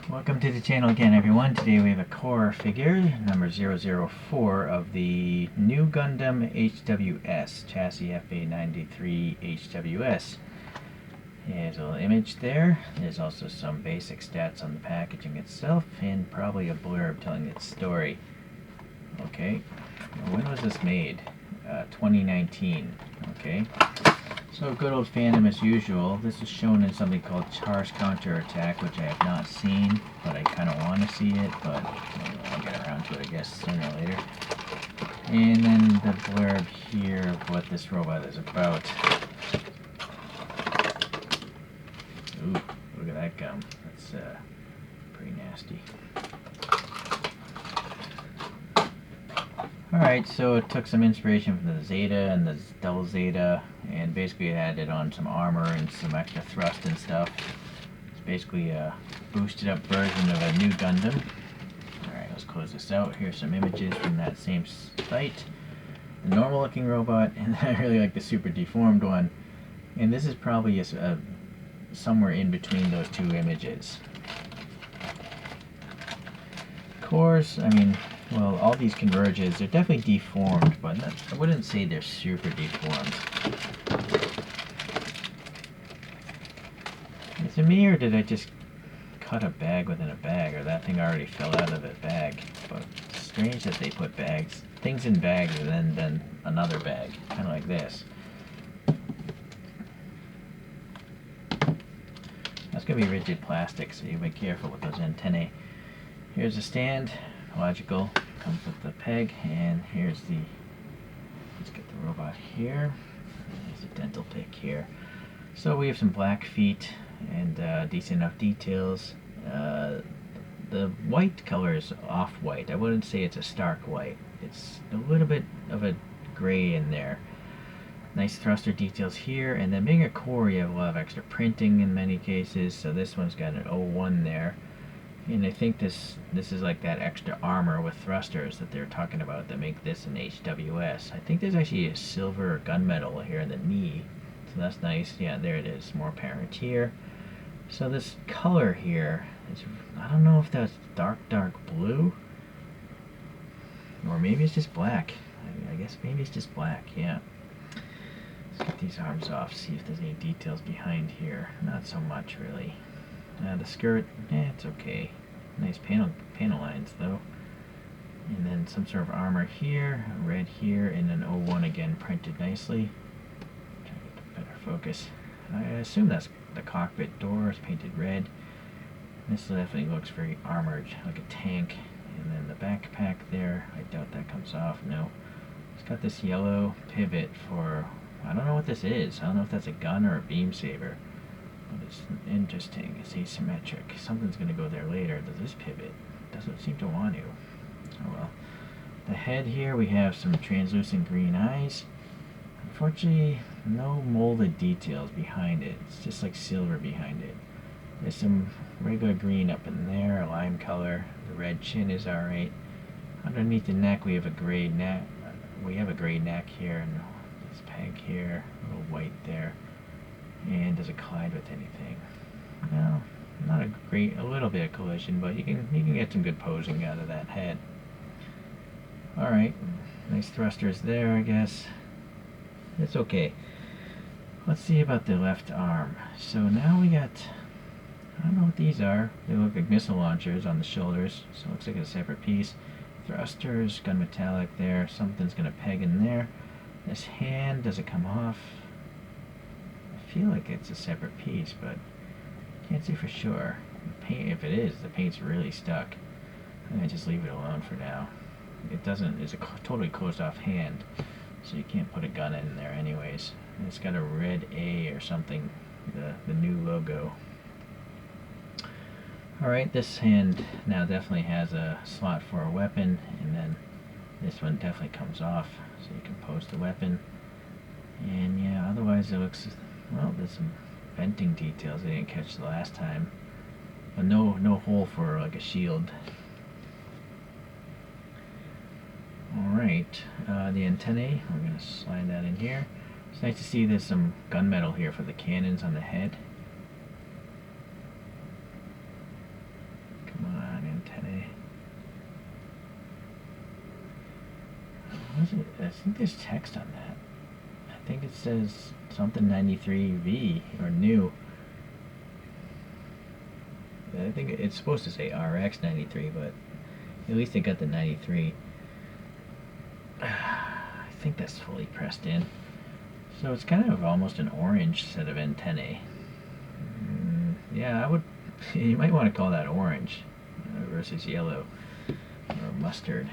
Welcome to the channel again, everyone. Today we have a core figure, number 004 of the new Gundam HWS, chassis FA93 HWS. Here's a little image there. There's also some basic stats on the packaging itself, and probably a blurb telling its story. Okay, when was this made? 2019. Okay. So good old fandom as usual. This is shown in something called Charge Counterattack, which I have not seen, but I kind of want to see it, but I'll get around to it, I guess, sooner or later. And then the blurb here of what this robot is about. Ooh, look at that gum. That's pretty nasty. Alright, so it took some inspiration from the Zeta and the Double Zeta, and basically added on some armor and some extra thrust and stuff. It's basically a boosted up version of a new Gundam. Alright, let's close this out. Here's some images from that same site. The normal looking robot, and I really like the super deformed one. And this is probably somewhere in between those two images. Cores, I mean, well, all these Converges, they're definitely deformed, but I wouldn't say they're super deformed. Is it me, or did I just cut a bag within a bag, or that thing already fell out of the bag? But it's strange that they put things in bags and then another bag, kind of like this. That's going to be rigid plastic, so you be careful with those antennae. Here's a stand, logical, comes with the peg, and here's let's get the robot here. There's a dental pick here. So we have some black feet and decent enough details. The white color is off-white. I wouldn't say it's a stark white. It's a little bit of a gray in there. Nice thruster details here, and then being a core, you have a lot of extra printing in many cases, so this one's got an 01 there. And I think this is like that extra armor with thrusters that they're talking about that make this an HWS. I think there's actually a silver gunmetal here in the knee, so that's nice. Yeah, there it is, more apparent here. So this color here is, I don't know if that's dark blue, or maybe it's just black. I guess maybe it's just black, yeah. Let's get these arms off, see if there's any details behind here. Not so much, really. The skirt, it's okay. Nice panel lines, though. And then some sort of armor here, red here, and an 01 again printed nicely. Try to get a better focus. I assume that's the cockpit door is painted red. This definitely looks very armored, like a tank. And then the backpack there, I doubt that comes off. No. It's got this yellow pivot for, I don't know what this is. I don't know if that's a gun or a beam saber. But it's interesting. It's asymmetric. Something's going to go there later. Does this pivot? Doesn't seem to want to. Oh well. The head here, we have some translucent green eyes. Unfortunately, no molded details behind it. It's just like silver behind it. There's some regular green up in there, a lime color. The red chin is alright. Underneath the neck, we have a gray neck. We have a gray neck here, and this peg here, a little white there. And does it collide with anything? No, not a little bit of collision, but you can get some good posing out of that head. Alright, nice thrusters there, I guess. It's okay. Let's see about the left arm. So now we got, I don't know what these are. They look like missile launchers on the shoulders, so it looks like a separate piece. Thrusters, gun metallic there, something's gonna peg in there. This hand, does it come off? I feel like it's a separate piece, but can't say for sure. The paint, if it is, the paint's really stuck. I'm gonna just leave it alone for now. It doesn't, it's a totally closed off hand, so you can't put a gun in there anyways. And it's got a red A or something, the new logo. Alright, this hand now definitely has a slot for a weapon, and then this one definitely comes off, so you can post the weapon. And yeah, otherwise it looks, well, there's some venting details I didn't catch the last time. But no hole for like a shield. Alright, the antennae, we're going to slide that in here. It's nice to see there's some gunmetal here for the cannons on the head. think there's text on that. I think it says something 93V or new. I think it's supposed to say RX 93, but at least it got the 93. I think that's fully pressed in. So it's kind of almost an orange set of antennae. Yeah, I would. You might want to call that orange versus yellow or mustard.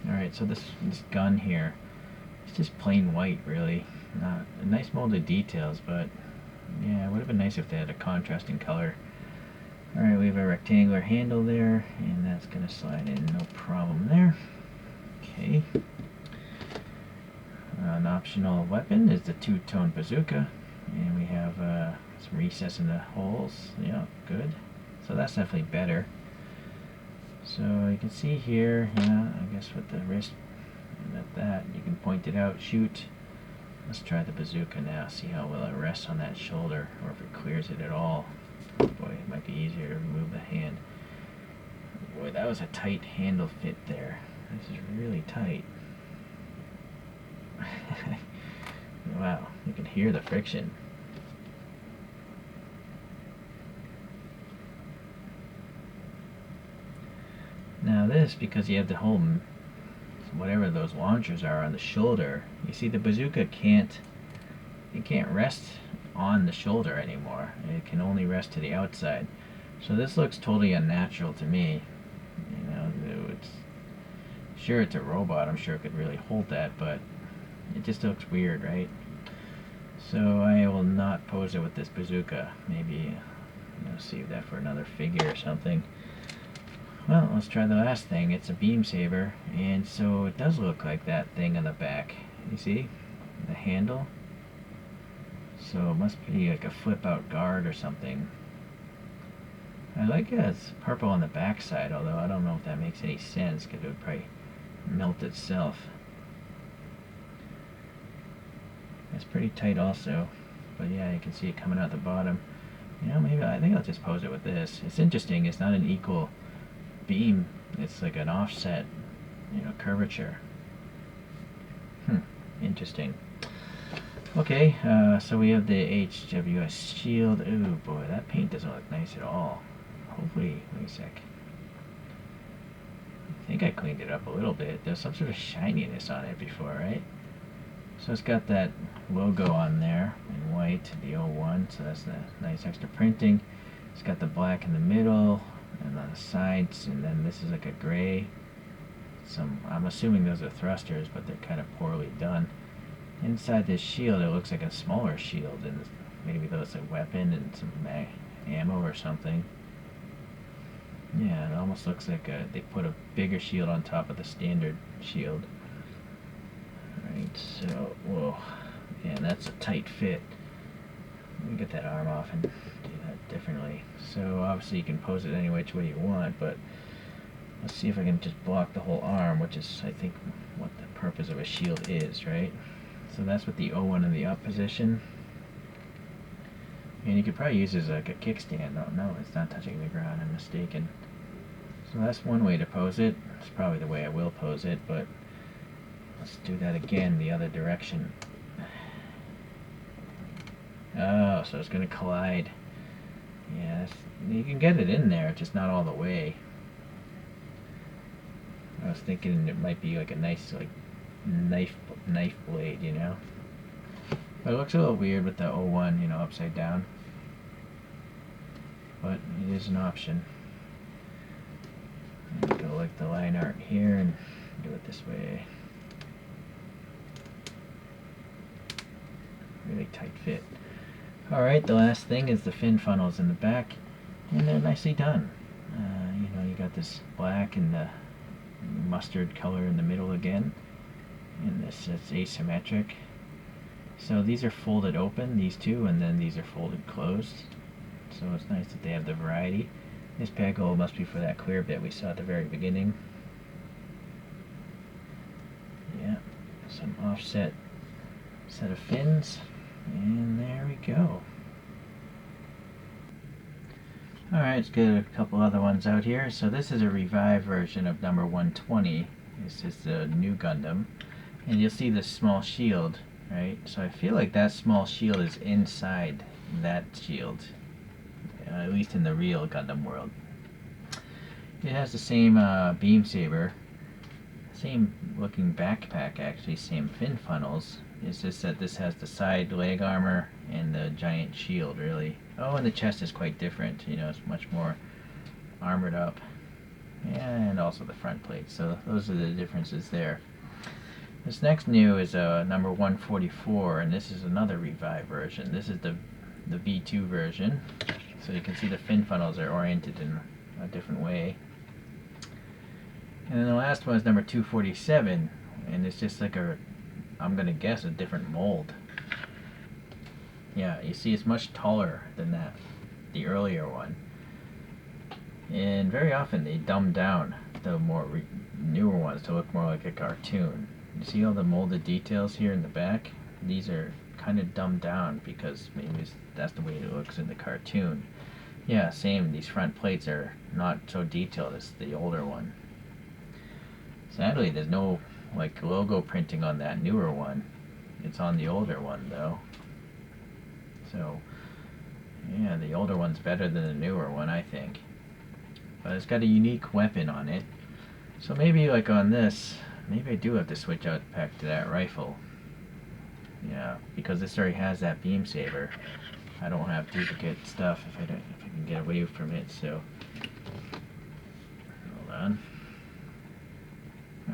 All right, so this gun here, it's just plain white, really. Not nice molded details, but yeah, it would have been nice if they had a contrasting color. All right, we have a rectangular handle there, and that's gonna slide in, no problem there. Okay. An optional weapon is the two-tone bazooka, and we have some recess in the holes. Yeah, good. So that's definitely better. So you can see here, yeah, I guess with the wrist and that, you can point it out, shoot. Let's try the bazooka now, see how well it rests on that shoulder, or if it clears it at all. Boy, it might be easier to remove the hand. Boy, that was a tight handle fit there. This is really tight. Wow, you can hear the friction. Now this, because you have the whole, whatever those launchers are on the shoulder, you see the bazooka can't rest on the shoulder anymore. It can only rest to the outside. So this looks totally unnatural to me. You know, it's sure it's a robot. I'm sure it could really hold that, but it just looks weird, right? So I will not pose it with this bazooka. Maybe save that for another figure or something. Well, let's try the last thing. It's a beam saber, and so it does look like that thing on the back. You see? The handle? So it must be like a flip-out guard or something. I like it. It's purple on the back side, although I don't know if that makes any sense, because it would probably melt itself. It's pretty tight also, but yeah, you can see it coming out the bottom. You know, maybe I think I'll just pose it with this. It's interesting. It's not an equal beam. It's like an offset, curvature. Interesting. Okay, so we have the HWS shield. Ooh, boy, that paint doesn't look nice at all. Hopefully, wait a sec. I think I cleaned it up a little bit. There's some sort of shininess on it before, right? So it's got that logo on there in white, the 01, so that's the nice extra printing. It's got the black in the middle and on the sides, and then this is like a gray. I'm assuming those are thrusters, but they're kind of poorly done. Inside this shield, it looks like a smaller shield, and maybe that's a weapon and some ammo or something. Yeah, it almost looks like they put a bigger shield on top of the standard shield. Alright, so, whoa, yeah, that's a tight fit. Let me get that arm off and do that differently. So obviously you can pose it any which way you want, but let's see if I can just block the whole arm, which is, I think, what the purpose of a shield is, right? So that's with the 01 in the up position. And you could probably use it as like a kickstand. No, it's not touching the ground, I'm mistaken. So that's one way to pose it. It's probably the way I will pose it, but let's do that again the other direction. Oh, so it's going to collide. Yeah, you can get it in there, just not all the way. I was thinking it might be like a nice knife blade, But it looks a little weird with the 01, upside down. But it is an option. Go like the line art here and do it this way. Really tight fit. Alright, the last thing is the fin funnels in the back, and they're nicely done. You got this black and the mustard color in the middle again, and this is asymmetric. So these are folded open, these two, and then these are folded closed. So it's nice that they have the variety. This peg hole must be for that clear bit we saw at the very beginning. Yeah, some offset set of fins, and there we go. Alright, let's get a couple other ones out here. So this is a revived version of number 120. This is the new Gundam. And you'll see this small shield, right? So I feel like that small shield is inside that shield, at least in the real Gundam world. It has the same beam saber, same looking backpack actually, same fin funnels. It's just that this has the side leg armor and the giant shield, really. Oh, and the chest is quite different. You know, it's much more armored up. And also the front plate. So those are the differences there. This next new is number 144, and this is another revived version. This is the V2 version. So you can see the fin funnels are oriented in a different way. And then the last one is number 247, and it's just like I'm gonna guess, a different mold. Yeah, you see it's much taller than the earlier one. And very often they dumb down the newer ones to look more like a cartoon. You see all the molded details here in the back? These are kind of dumbed down because maybe that's the way it looks in the cartoon. Yeah, same, these front plates are not so detailed as the older one. Sadly, there's no like logo printing on that newer one. It's on the older one though. So yeah, the older one's better than the newer one, I think. But it's got a unique weapon on it. So maybe like on this, maybe I do have to switch out back to that rifle. Yeah, because this already has that beam saber. I don't have duplicate stuff if I can get away from it. So hold on.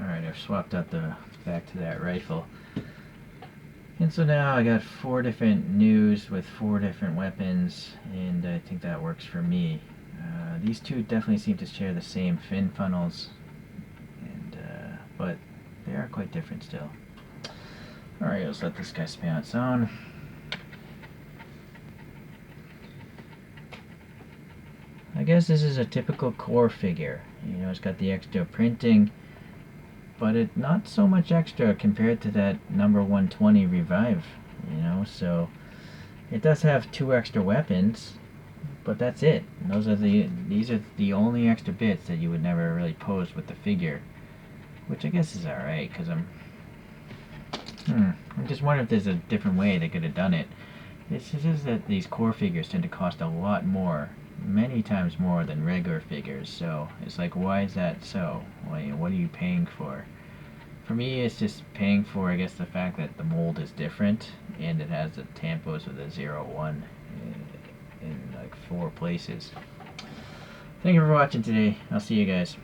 All right, I've swapped out back to that rifle. And so now I got 4 different news with 4 different weapons, and I think that works for me. These two definitely seem to share the same fin funnels, but they are quite different still. Alright, let's let this guy spin on its own. I guess this is a typical core figure. You know, it's got the extra printing, but it's not so much extra compared to that number 120 revive, you know, so it does have 2 extra weapons, but that's it. These are the only extra bits that you would never really pose with the figure, which I guess is alright, because I'm just wondering if there's a different way they could have done it. It's just that these core figures tend to cost a lot more, many times more than regular figures, so it's like, why is that so? What are you paying for? For me, it's just paying for, I guess, the fact that the mold is different, and it has the tampos with a 0-1 in like 4 places. Thank you for watching today. I'll see you guys.